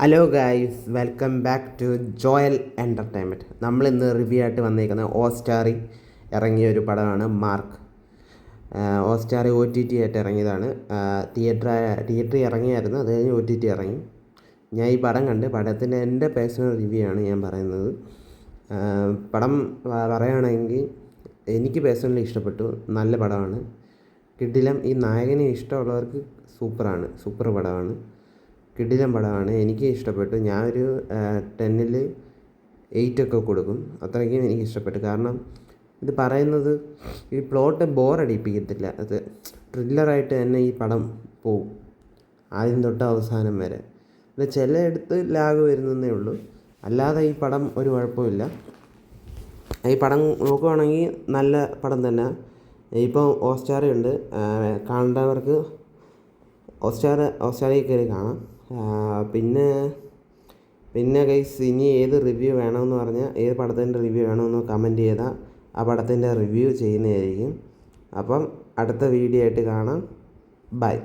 Hello guys, welcome back to Joel entertainment. നമ്മളിന്ന് review ആയിട്ട് വന്നിരിക്കുന്നത് ഹോട്ട്സ്റ്റാറിൽ ഇറങ്ങിയ ഒരു പടമാണ് മാർക്ക്. ഹോട്ട്സ്റ്റാർ OTT ആയിട്ട് ഇറങ്ങിയതാണ്. തിയേറ്ററിൽ ഇറങ്ങിയായിരുന്നു, അത് കഴിഞ്ഞ് OTT ഇറങ്ങി. ഞാൻ ഈ പടം കണ്ട് പടത്തിൻ്റെ എൻ്റെ പേഴ്സണൽ റിവ്യൂ ആണ് ഞാൻ പറയുന്നത്. പടം പറയുകയാണെങ്കിൽ എനിക്ക് പേഴ്സണലി ഇഷ്ടപ്പെട്ടു. നല്ല പടമാണ്, കിടിലം. ഈ നായകനെ ഇഷ്ടമുള്ളവർക്ക് സൂപ്പർ പടമാണ്, കിടിലം പടമാണ്. എനിക്ക് ഇഷ്ടപ്പെട്ടു. ഞാനൊരു 10ൽ 8 കൊടുക്കും. അത്രയ്ക്കും എനിക്ക് ഇഷ്ടപ്പെട്ടു. കാരണം ഇത് പറയുന്നത് ഈ പ്ലോട്ട് ബോറടിപ്പിക്കത്തില്ല. അത് ത്രില്ലറായിട്ട് തന്നെ ഈ പടം പോവും ആദ്യം തൊട്ട് അവസാനം വരെ. പിന്നെ ചിലയിടത്ത് ലാഗ് വരുന്നതേ ഉള്ളൂ, അല്ലാതെ ഈ പടം ഒരു കുഴപ്പമില്ല. ഈ പടം നോക്കുകയാണെങ്കിൽ നല്ല പടം തന്നെ. ഇപ്പോൾ ഹോട്ട്സ്റ്റാറിൽ ഉണ്ട്, കാണേണ്ടവർക്ക് ഹോട്ട്സ്റ്റാറിൽ കയറി കാണാം. പിന്നെ ഗൈസ്, ഇനി ഏത് റിവ്യൂ വേണമെന്ന് പറഞ്ഞാൽ, ഏത് പടത്തിൻ്റെ റിവ്യൂ വേണമെന്ന് കമൻറ്റ് ചെയ്താൽ ആ പടത്തിൻ്റെ റിവ്യൂ ചെയ്യുന്നതായിരിക്കും. അപ്പം അടുത്ത വീഡിയോ ആയിട്ട് കാണാം. ബൈ.